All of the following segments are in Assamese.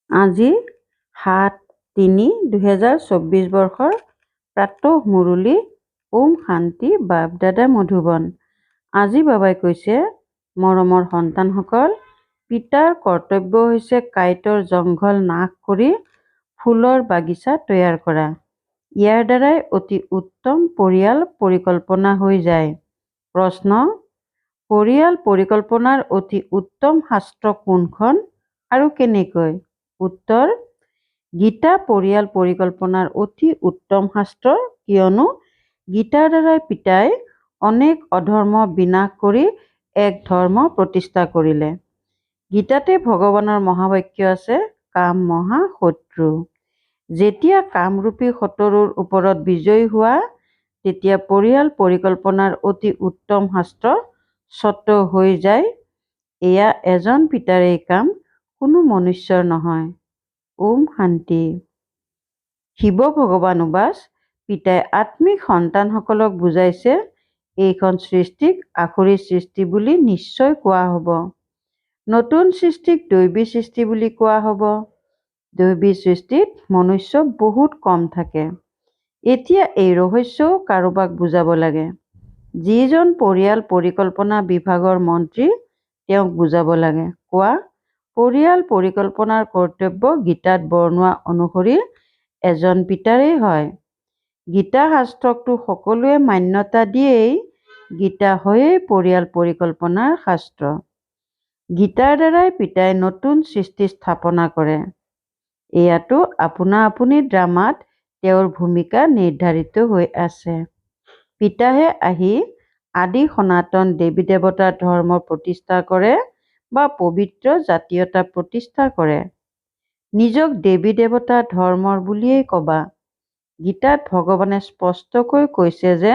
আজি ৭-৩-২০২৪ বৰ্ষৰ প্ৰাতঃ মুৰলী। ওম শান্তি। বাপ দাদা মধুবন। আজি বাবাই কৈছে, মৰমৰ সন্তানসকল, পিতাৰ কৰ্তব্য হৈছে কাঁইটৰ জংঘল নাশ কৰি ফুলৰ বাগিচা তৈয়াৰ কৰা। ইয়াৰ দ্বাৰাই অতি উত্তম পৰিয়াল পৰিকল্পনা হৈ যায়। প্ৰশ্ন: পৰিয়াল পৰিকল্পনাৰ অতি উত্তম শাস্ত্ৰ কোনখন আৰু কেনেকৈ? উত্তৰ: গীতা পৰিয়াল পৰিকল্পনাৰ অতি উত্তম শাস্ত্ৰ, কিয়নো গীতাৰ দ্বাৰাই পিতাই অনেক অধৰ্ম বিনাশ কৰি এক ধৰ্ম প্ৰতিষ্ঠা কৰিলে। গীতাতে ভগৱানৰ মহাবাক্য আছে, কাম মহা শত্ৰু। যেতিয়া কামৰূপী শত্ৰুৰ ওপৰত বিজয়ী হোৱা, তেতিয়া পৰিয়াল পৰিকল্পনাৰ অতি উত্তম শাস্ত্ৰ স্বত হৈ যায়। এয়া এজন পিতাৰেই কাম, কোনো মনুষ্যৰ নহয়। ওম শান্তি। শিৱ ভগৱান উবাচ: পিতাই আত্মিক সন্তানসকলক বুজাইছে, এইখন সৃষ্টিক আসুৰী সৃষ্টি বুলি নিশ্চয় কোৱা হ'ব। নতুন সৃষ্টিক দৈৱী সৃষ্টি বুলি কোৱা হ'ব। দৈৱী সৃষ্টিত মনুষ্য বহুত কম থাকে। এতিয়া এই ৰহস্যও কাৰোবাক বুজাব লাগে। যিজন পৰিয়াল পৰিকল্পনা বিভাগৰ মন্ত্ৰী, তেওঁক বুজাব লাগে। কোৱা, পৰিয়াল পৰিকল্পনাৰ কৰ্তব্য গীতাত বৰ্ণোৱা অনুসৰি এজন পিতাৰেই হয়। গীতা শাস্ত্ৰকতো সকলোৱে মান্যতা দিয়েই। গীতা হয়েই পৰিয়াল পৰিকল্পনাৰ শাস্ত্ৰ। গীতাৰ দ্বাৰাই পিতাই নতুন সৃষ্টি স্থাপনা কৰে। এয়াতো আপোনা আপুনি ড্ৰামাত তেওঁৰ ভূমিকা নিৰ্ধাৰিত হৈ আছে। পিতাহে আহি আদি সনাতন দেৱী দেৱতাৰ ধৰ্ম প্ৰতিষ্ঠা কৰে বা পবিত্ৰ জাতীয়তা প্ৰতিষ্ঠা কৰে। নিজক দেৱী দেৱতা ধৰ্মৰ বুলিয়েই কবা। গীতাত ভগৱানে স্পষ্টকৈ কৈছে যে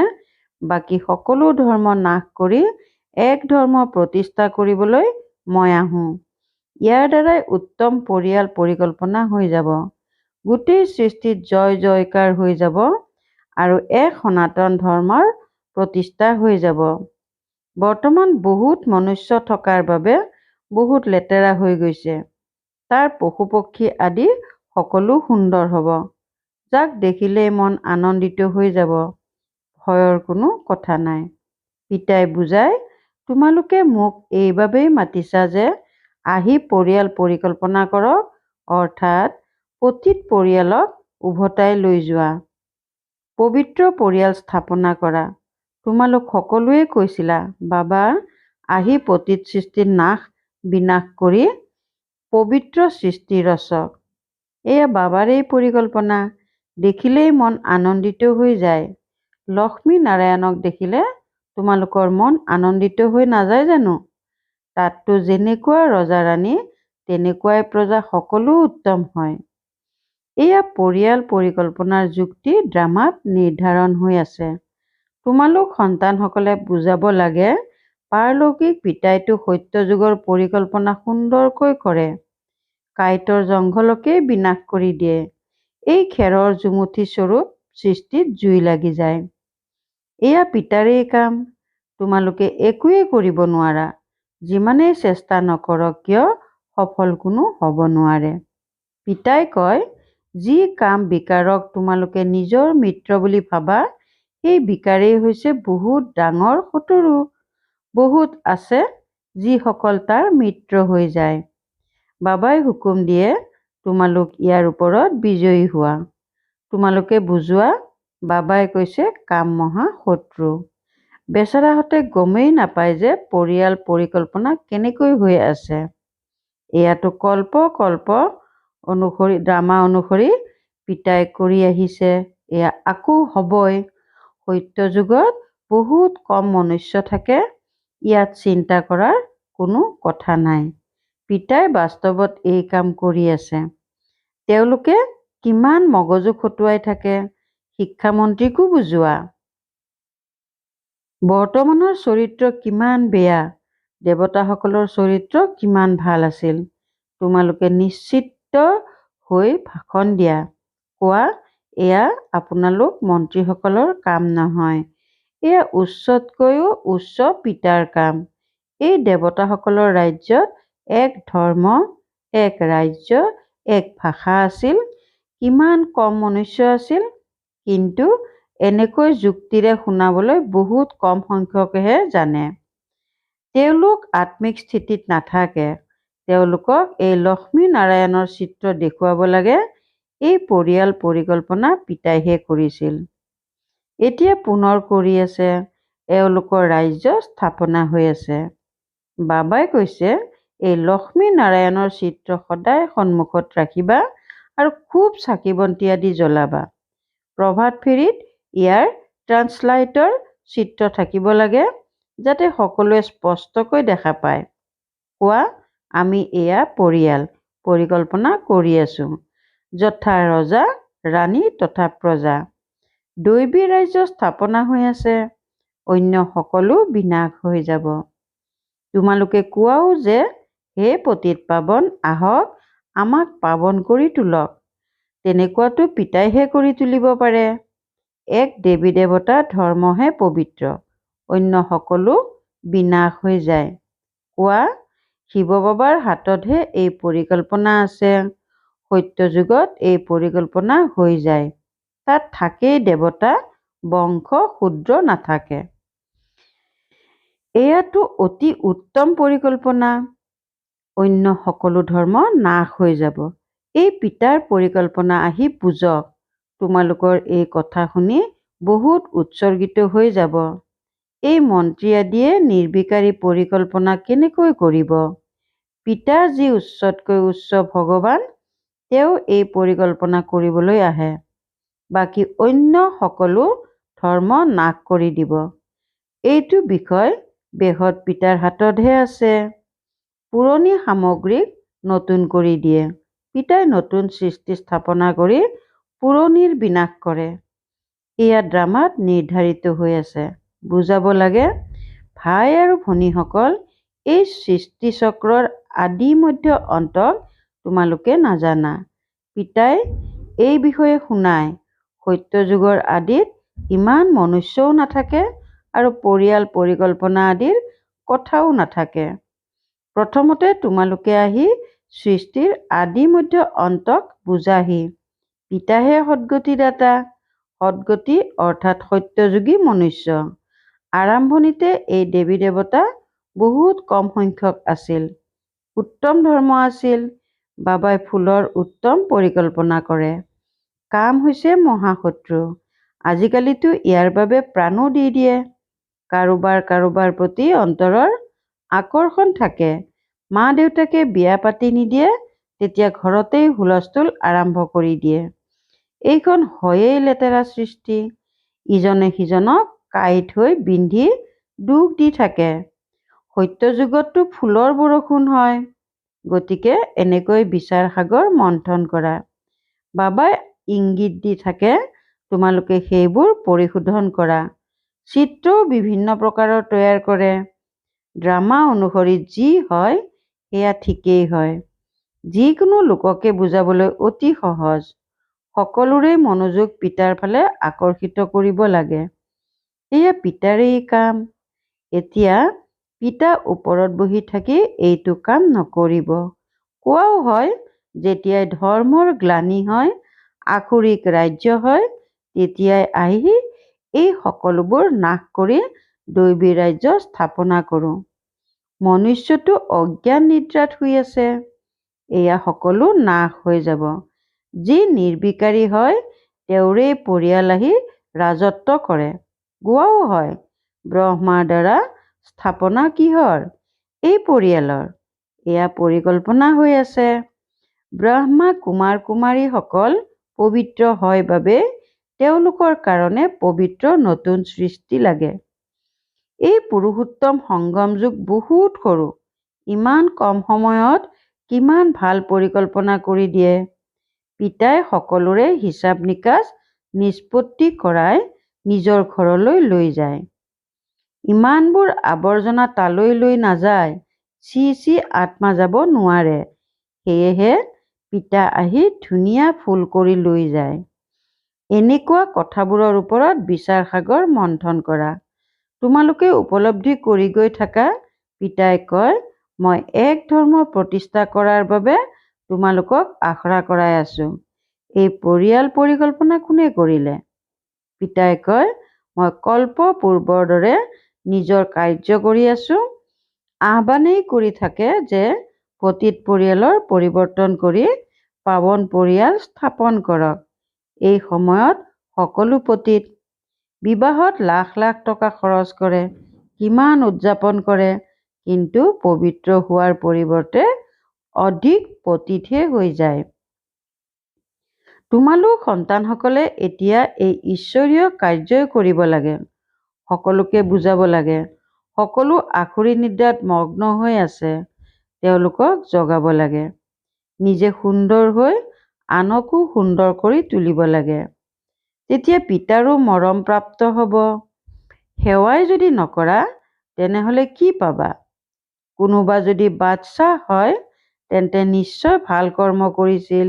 বাকী সকলো ধৰ্ম নাশ কৰি এক ধৰ্ম প্ৰতিষ্ঠা কৰিবলৈ মই আহোঁ। ইয়াৰ দ্বাৰাই উত্তম পৰিয়াল পৰিকল্পনা হৈ যাব। গোটেই সৃষ্টিত জয় জয়কাৰ হৈ যাব আৰু এক সনাতন ধৰ্মৰ প্ৰতিষ্ঠা হৈ যাব। বৰ্তমান বহুত মনুষ্য থকাৰ বাবে বহুত লেতেৰা হৈ গৈছে। তাৰ পশু পক্ষী আদি সকলো সুন্দৰ হ'ব। যাক দেখিলেই মন আনন্দিত হৈ যাব। ভয়ৰ কোনো কথা নাই। পিতাই বুজায়, তোমালোকে মোক এইবাবেই মাতিছা যে আহি পৰিয়াল পৰিকল্পনা কৰক, অৰ্থাৎ পতিত পৰিয়ালক উভতাই লৈ যোৱা। পবিত্ৰ পৰিয়াল স্থাপনা কৰা। তোমালোক সকলোৱে কৈছিলা, বাবা আহি পতিত সৃষ্টিৰ নাশ বিনাশ কৰি পবিত্ৰ সৃষ্টি ৰচক। এয়া বাবাৰেই পৰিকল্পনা। দেখিলেই মন আনন্দিত হৈ যায়। লক্ষ্মী নাৰায়ণক দেখিলে তোমালোকৰ মন আনন্দিত হৈ নাযায় জানো? তাততো যেনেকুৱা ৰজা ৰাণী, তেনেকুৱাই প্ৰজা সকলো উত্তম হয়। এয়া পৰিয়াল পৰিকল্পনাৰ যুক্তি ড্ৰামাত নিৰ্ধাৰণ হৈ আছে। তোমালোক সন্তানসকলে বুজাব লাগে, পাৰলৌকিক পিতাইতো সত্যযুগৰ পৰিকল্পনা সুন্দৰকৈ কৰে। কাঁইটৰ জংঘলকেই বিনাশ কৰি দিয়ে। এই খেৰৰ জুমুঠি স্বৰূপ সৃষ্টিত জুই লাগি যায়। এয়া পিতাৰেই কাম। তোমালোকে একোৱেই কৰিব নোৱাৰা। যিমানেই চেষ্টা নকৰক কিয় সফল কোনো হ'ব নোৱাৰে। পিতাই কয়, যি কাম বিকাৰক তোমালোকে নিজৰ মিত্ৰ বুলি ভাবা, সেই বিকাৰেই হৈছে বহুত ডাঙৰ শত্ৰু। বহুত আছে যিসকল তাৰ মিত্ৰ হৈ যায়। বাবাই হুকুম দিয়ে, তোমালোক ইয়াৰ ওপৰত বিজয়ী হোৱা। তোমালোকে বুজোৱা, বাবাই কৈছে কাম মহা শত্ৰু। বেচেৰাহঁতে গমেই নাপায় যে পৰিয়াল পৰিকল্পনা কেনেকৈ হৈ আছে। এয়াতো কল্প কল্প অনুসৰি ড্ৰামা অনুসৰি পিতাই কৰি আহিছে। এয়া আকৌ হ'বই। সত্য যুগত বহুত কম মনুষ্য থাকে। ইয়াত চিন্তা কৰাৰ কোনো কথা নাই। পিতাই বাস্তৱত এই কাম কৰি আছে। তেওঁলোকে কিমান মগজু খটুৱাই থাকে, শিক্ষামন্ত্ৰীকো বুজোৱা। বৰ্তমানৰ চৰিত্ৰ কিমান বেয়া, দেৱতাসকলৰ চৰিত্ৰ কিমান ভাল আছিল। তোমালোকে নিশ্চিত হৈ ভাষণ দিয়া। কোৱা, এয়া আপোনালোক মন্ত্ৰীসকলৰ কাম নহয়। এয়া উচ্চতকৈও উচ্চ পিতাৰ কাম। এই দেৱতাসকলৰ ৰাজ্যত এক ধৰ্ম, এক ৰাজ্য, এক ভাষা আছিল, কিমান কম মনুষ্য আছিল, কিন্তু এনেকৈ যুক্তিৰে শুনাবলৈ বহুত কম সংখ্যকেহে জানে। তেওঁলোক আত্মিক স্থিতিত নাথাকে। তেওঁলোকক এই লক্ষ্মী নাৰায়ণৰ চিত্ৰ দেখুৱাব লাগে, এই পৰিয়াল পৰিকল্পনা পিতাইহে কৰিছিল। এতিয়া পুনৰ কৰি আছে, এওঁলোকৰ ৰাজ্য স্থাপনা হৈ আছে। বাবাই কৈছে, এই লক্ষ্মী নাৰায়ণৰ চিত্ৰ সদায় সন্মুখত ৰাখিবা আৰু খুব চাকি বন্তি আদি জ্বলাবা। প্ৰভাত ফেৰীত ইয়াৰ ট্ৰান্সলাইটৰ চিত্ৰ থাকিব লাগে, যাতে সকলোৱে স্পষ্টকৈ দেখা পায়। কোৱা, আমি এয়া পৰিয়াল পৰিকল্পনা কৰি আছো, যথা ৰজা ৰাণী তথা প্ৰজা। দৈৱী ৰাজ্য স্থাপনা হৈ আছে, অন্য সকলো বিনাশ হৈ যাব। তোমালোকে কোৱাও যে, হে পতিত পাৱন, আহক আমাক পাৱন কৰি তোলক। তেনেকুৱাটো পিতাইহে কৰি তুলিব পাৰে। এক দেৱী দেৱতা ধৰ্মহে পবিত্ৰ, অন্য সকলো বিনাশ হৈ যায়। কোৱা, শিৱ বাবাৰ হাততহে এই পৰিকল্পনা আছে। সত্য যুগত এই পৰিকল্পনা হৈ যায়, তাত থাকেই দেৱতা, বংশ শূদ্ৰ নাথাকে। এয়াতো অতি উত্তম পৰিকল্পনা। অন্য সকলো ধৰ্ম নাশ হৈ যাব। এই পিতাৰ পৰিকল্পনা আহি বুজক। তোমালোকৰ এই কথা শুনি বহুত উৎসৰ্গিত হৈ যাব। এই মন্ত্ৰী আদিয়ে নিৰ্বিকাৰী পৰিকল্পনা কেনেকৈ কৰিব? পিতা যি উচ্চতকৈ উচ্চ ভগৱান, তেওঁ এই পৰিকল্পনা কৰিবলৈ আহে। বাকী অন্য সকলো ধৰ্ম নাশ কৰি দিব। এইটো বিষয় বেহত পিতাৰ হাততহে আছে। পুৰণি সামগ্ৰীক নতুন কৰি দিয়ে। পিতাই নতুন সৃষ্টি স্থাপনা কৰি পুৰণিৰ বিনাশ কৰে। এয়া ড্ৰামাত নিৰ্ধাৰিত হৈ আছে। বুজাব লাগে, ভাই আৰু ভনীসকল, এই সৃষ্টি চক্ৰৰ আদি মধ্য অন্তক তোমালোকে নাজানা। পিতাই এই বিষয়ে শুনায়। সত্য যুগৰ আদিত ইমান মনুষ্যও নাথাকে আৰু পৰিয়াল পৰিকল্পনা আদিৰ কথাও নাথাকে। প্ৰথমতে তোমালোকে আহি সৃষ্টিৰ আদি মধ্য অন্তক বুজাহি। পিতাহে সদ্গতিদাতা। সদ্গতি অৰ্থাৎ সত্যযুগী মনুষ্য। আৰম্ভণিতে এই দেৱী দেৱতা বহুত কম সংখ্যক আছিল। উত্তম ধৰ্ম আছিল। বাবাই ফুলৰ উত্তম পৰিকল্পনা কৰে। কাম হৈছে মহাশত্ৰু। আজিকালিতো ইয়াৰ বাবে প্ৰাণো দি দিয়ে। কাৰোবাৰ প্ৰতি অন্তৰৰ আকৰ্ষণ থাকে। মা দেউতাকে বিয়া পাতি নিদিয়ে, তেতিয়া ঘৰতেই হুলস্থুল আৰম্ভ কৰি দিয়ে। এইখন হয়েই লেতেৰা সৃষ্টি। ইজনে সিজনক কাঁইট হৈ বিন্ধি দুখ দি থাকে। সত্য যুগততো ফুলৰ বৰষুণ হয়। গতিকে এনেকৈ বিচাৰ সাগৰ মন্থন কৰা। বাবাই ইংগিত দি থাকে, তোমালোকে সেইবোৰ পৰিশোধন কৰা। চিত্ৰও বিভিন্ন প্ৰকাৰৰ তৈয়াৰ কৰে। ড্ৰামা অনুসৰি যি হয় সেয়া ঠিকেই হয়। যিকোনো লোককে বুজাবলৈ অতি সহজ। সকলোৰে মনোযোগ পিতাৰ ফালে আকৰ্ষিত কৰিব লাগে। এয়া পিতাৰেই কাম। এতিয়া পিতা ওপৰত বহি থাকি এইটো কাম নকৰিব। কোৱাও হয়, যেতিয়াই ধৰ্মৰ গ্লানি হয়, আসুৰিক ৰাজ্য হয়, তেতিয়াই আহি এই সকলোবোৰ নাশ কৰি দৈৱী ৰাজ্য স্থাপনা কৰোঁ। মনুষ্যটো অজ্ঞান নিদ্ৰাত শুই আছে। এয়া সকলো নাশ হৈ যাব। যি নিৰ্বিকাৰী হয়, তেওঁৰেই পৰিয়াল আহি ৰাজত্ব কৰে। কোৱাও হয়, ব্ৰহ্মাৰ দ্বাৰা স্থাপনা কিহৰ? এই পৰিয়ালৰ। এয়া পৰিকল্পনা হৈ আছে। ব্ৰহ্মা কুমাৰ কুমাৰীসকল পবিত্ৰ হয় বাবে তেওঁলোকৰ কাৰণে পবিত্ৰ নতুন সৃষ্টি লাগে। এই পুৰুষোত্তম সংগম যুগ বহুত সৰু। ইমান কম সময়ত কিমান ভাল পৰিকল্পনা কৰি দিয়ে। পিতাই সকলোৰে হিচাপ নিকাচ নিষ্পত্তি কৰাই নিজৰ ঘৰলৈ লৈ যায়। ইমানবোৰ আৱৰ্জনা তালৈ লৈ নাযায়। চি আত্মা যাব নোৱাৰে। সেয়েহে পিতা আহি ধুনীয়া ফুল কৰি লৈ যায়। এনেকুৱা কথাবোৰৰ ওপৰত বিচাৰ সাগৰ মন্থন কৰা। তোমালোকে উপলব্ধি কৰি গৈ থাকা। পিতাই কয়, মই এক ধৰ্ম প্ৰতিষ্ঠা কৰাৰ বাবে তোমালোকক আখৰা কৰাই আছো। এই পৰিয়াল পৰিকল্পনা কোনে কৰিলে? পিতাই কয়, মই কল্প পূৰ্বৰ দৰে নিজৰ কাৰ্য কৰি আছো। আহ্বানেই কৰি থাকে যে পতিত পৰিয়ালৰ পৰিৱৰ্তন কৰি পাৱন পৰিয়াল স্থাপন কৰক। এই সময়ত সকলো পতিত। বিবাহত লাখ লাখ টকা খৰচ কৰে, কিমান উদযাপন কৰে, কিন্তু পবিত্ৰ হোৱাৰ পৰিৱৰ্তে অধিক পতিতহে হৈ যায়। তোমালোক সন্তানসকলে এতিয়া এই ঈশ্বৰীয় কাৰ্যই কৰিব লাগে। সকলোকে বুজাব লাগে। সকলো আখুৰি নিদ্ৰাত মগ্ন হৈ আছে। তেওঁলোকক জগাব লাগে। নিজে সুন্দৰ হৈ আনকো সুন্দৰ কৰি তুলিব লাগে। তেতিয়া পিতাৰো মৰম প্ৰাপ্ত হ'ব। সেৱাই যদি নকৰা তেনেহ'লে কি পাবা? কোনোবা যদি বাদশ্বাহ হয় তেন্তে নিশ্চয় ভাল কৰ্ম কৰিছিল।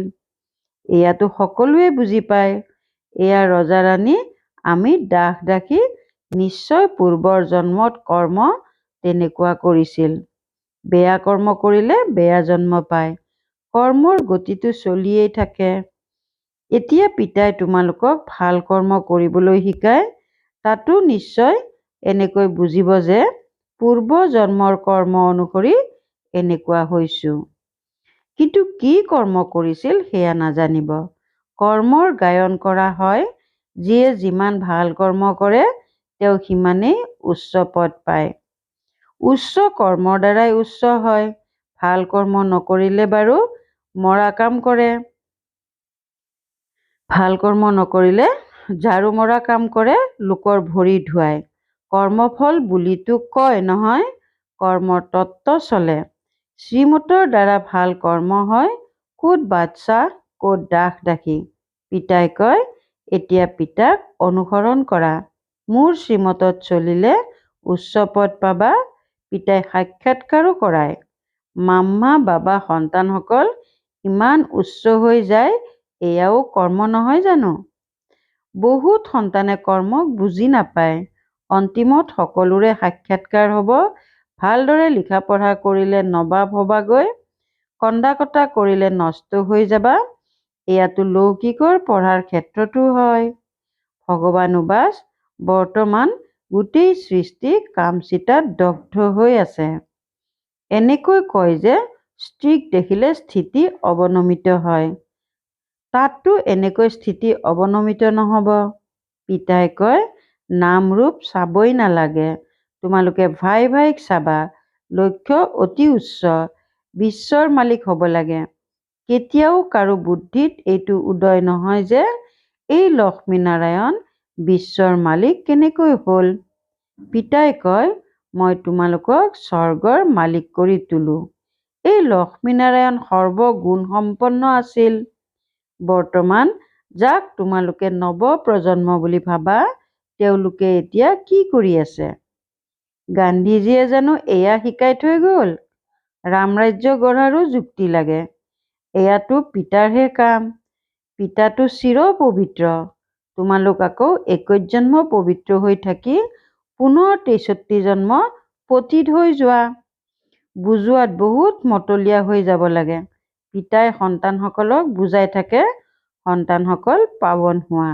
এয়াতো সকলোৱে বুজি পায়। এয়া ৰজা-ৰাণী, আমি দাস-দাসী, নিশ্চয় পূৰ্বৰ জন্মত কৰ্ম তেনেকুৱা কৰিছিল। বেয়া কৰ্ম কৰিলে বেয়া জন্ম পায়। কৰ্মৰ গতিটো চলিয়েই থাকে। এতিয়া পিতাই তোমালোকক ভাল কৰ্ম কৰিবলৈ শিকায়। তাতো নিশ্চয় এনেকৈ বুজিব যে পূৰ্ব জন্মৰ কৰ্ম অনুসৰি এনেকুৱা হৈছো। কিন্তু কি কৰ্ম কৰিছিল সেয়া নাজানিব। কৰ্মৰ গায়ন কৰা হয়। যিয়ে যিমান ভাল কৰ্ম কৰে তেওঁ সিমানেই উচ্চ পদ পায়। উচ্চ কৰ্মৰ দ্বাৰাই উচ্চ হয়। ভাল কৰ্ম নকৰিলে বাৰু মৰা কাম কৰে। ভাল কৰ্ম নকৰিলে ঝাৰু মৰা কাম কৰে, লোকৰ ভৰি ধুৱায়। কৰ্মফল বুলিতো কয় নহয়, কৰ্মৰ তত্ত্ব চলে। শ্ৰীমতৰ দ্বাৰা ভাল কৰ্ম হয়। ক'ত বাদশ্বাহ, ক'ত দাস-দাসী। পিতাই কয়, এতিয়া পিতাক অনুসৰণ কৰা। মোৰ শ্ৰীমতত চলিলে উচ্চ পদ পাবা। পিতাই সাক্ষাৎকাৰো কৰায়। মাম্মা বাবা সন্তানসকল ইমান উচ্চ হৈ যায়, এয়াও কৰ্ম নহয় জানো? বহুত সন্তানে কৰ্মক বুজি নাপায়। অন্তিমত সকলোৰে সাক্ষাৎকাৰ হ'ব। ভালদৰে লিখা-পঢ়া কৰিলে নবাব হবাগৈ, কন্দা-কটা কৰিলে নষ্ট হৈ যাবা। এয়াতো লৌকিকৰ পঢ়াৰ ক্ষেত্ৰতো হয়। ভগৱানোবাজ বৰ্তমান গোটেই সৃষ্টি কামচিতাত দগ্ধ হৈ আছে। এনেকৈ কয় যে স্ত্ৰীক দেখিলে স্থিতি অৱনমিত হয়। তাততো এনেকৈ স্থিতি অৱনমিত নহ'ব। পিতাই কয়, নাম-ৰূপ চাবই নালাগে। তোমালোকে ভাই-ভাইক চাবা। লক্ষ্য অতি উচ্চ। বিশ্বৰ মালিক হ'ব লাগে। কেতিয়াও কাৰো বুদ্ধিত এইটো উদয় নহয় যে এই লক্ষ্মীনাৰায়ণ বিশ্বৰ মালিক কেনেকৈ হ'ল। পিতাই কয়, মই তোমালোকক স্বৰ্গৰ মালিক কৰি তোলো। এই লক্ষ্মীনাৰায়ণ সৰ্বগুণসম্পন্ন আছিল। বৰ্তমান যাক তোমালোকে নৱপ্ৰজন্ম বুলি ভাবা, তেওঁলোকে এতিয়া কি কৰি আছে? গান্ধীজীয়ে জানো এয়া শিকাই থৈ গ'ল? ৰামৰাজ্য গঢ়াৰো যুক্তি লাগে। এয়াতো পিতাৰহে কাম। পিতাতো চিৰ পবিত্ৰ। তোমালোক আকৌ 21 জন্ম পবিত্ৰ হৈ থাকি পুনৰ 63 জন্ম পতিত হৈ যোৱা। বুজোৱাত বহুত মতলীয়া হৈ যাব লাগে। পিতাই সন্তানসকলক বুজাই থাকে, সন্তানসকল পাৱন হোৱা।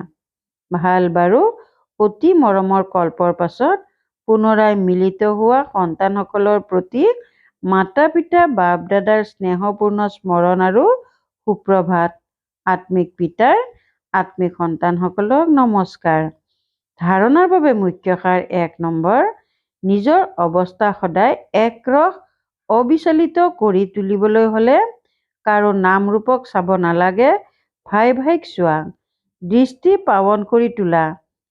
ভাল বাৰু, অতি মৰমৰ কল্পৰ পাছত পুনৰাই মিলিত হোৱা সন্তানসকলৰ প্ৰতি মাতা-পিতা বাপ-দাদাৰ স্নেহপূৰ্ণ স্মৰণ আৰু সুপ্ৰভাত। আত্মিক পিতাৰ আত্মিক সন্তানসকলক নমস্কাৰ। ধাৰণাৰ বাবে মুখ্য সাৰ 1 নম্বৰ, নিজৰ অৱস্থা সদায় একৰস অবিচলিত কৰি তুলিবলৈ হ'লে কাৰো নাম-ৰূপক চাব নালাগে। ভাই-ভাইক চোৱা। দৃষ্টি পাৱন কৰি তোলা।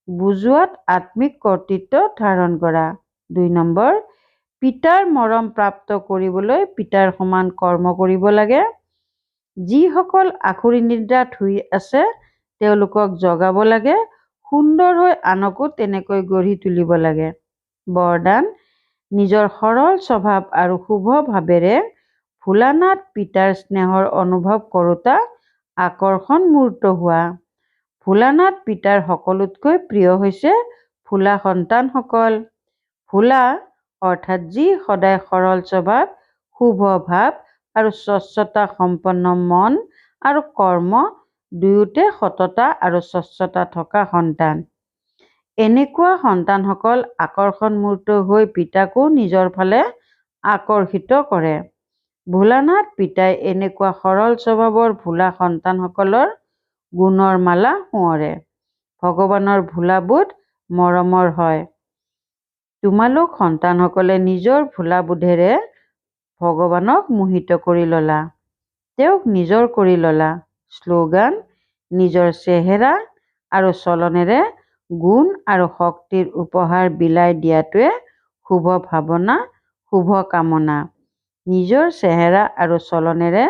বুজোৱাত আত্মিক কৰ্তৃত্ব ধাৰণ কৰা। 2 নম্বৰ, পিতাৰ মৰম প্ৰাপ্ত কৰিবলৈ পিতাৰ সমান কৰ্ম কৰিব লাগে। যিসকল আখুৰি নিদ্ৰাত শুই আছে তেওঁলোকক জগাব লাগে। সুন্দৰ হৈ আনকো তেনেকৈ গঢ়ি তুলিব লাগে। বৰদান, নিজৰ সৰল স্বভাৱ আৰু শুভ ভাৱেৰে ভোলানাথ পিতাৰ স্নেহৰ অনুভৱ কৰোঁতা আকৰ্ষণ মূৰ্ত হোৱা। ভোলানাথ পিতাৰ সকলোতকৈ প্ৰিয় হৈছে ভোলা সন্তানসকল। ভোলা অৰ্থাৎ যি সদায় সৰল স্বভাৱ, শুভ ভাৱ আৰু স্বচ্ছতা সম্পন্ন মন আৰু কৰ্ম দুয়োতে সততা আৰু স্বচ্ছতা থকা সন্তান। এনেকুৱা সন্তানসকল আকৰ্ষণমূৰ্ত হৈ পিতাকো নিজৰ ফালে আকৰ্ষিত কৰে। ভোলানাথ পিতাই এনেকুৱা সৰল স্বভাৱৰ ভোলা সন্তানসকলৰ গুণৰ মালা সোঁৱৰে। ভগৱানৰ ভোলাবোধ মৰমৰ হয়। তোমালোক সন্তানসকলে নিজৰ ভোলাবোধেৰে ভগৱানক মোহিত কৰি ল'লা, তেওঁক নিজৰ কৰি ল'লা। শ্লোগান: নিজৰ চেহেৰা আৰু চলনেৰে গুণ আৰু শক্তিৰ উপহাৰ বিলাই দিয়াটোৱে শুভ ভাৱনা, শুভ কামনা। নিজৰ চেহেৰা আৰু চলনেৰে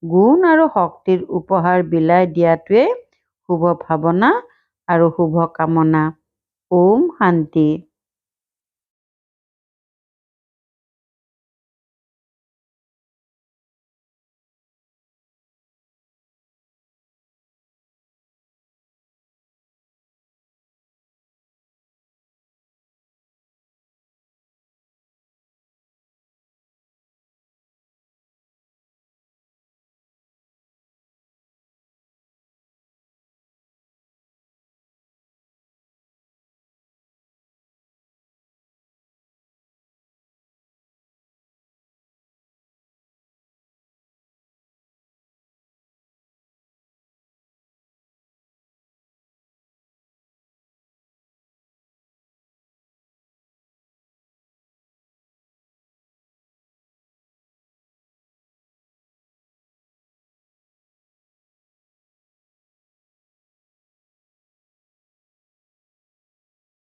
গুণ আৰু শক্তিৰ উপহাৰ বিলাই দিয়াটোৱেই শুভ ভাৱনা আৰু শুভ কামনা। ওম শান্তি।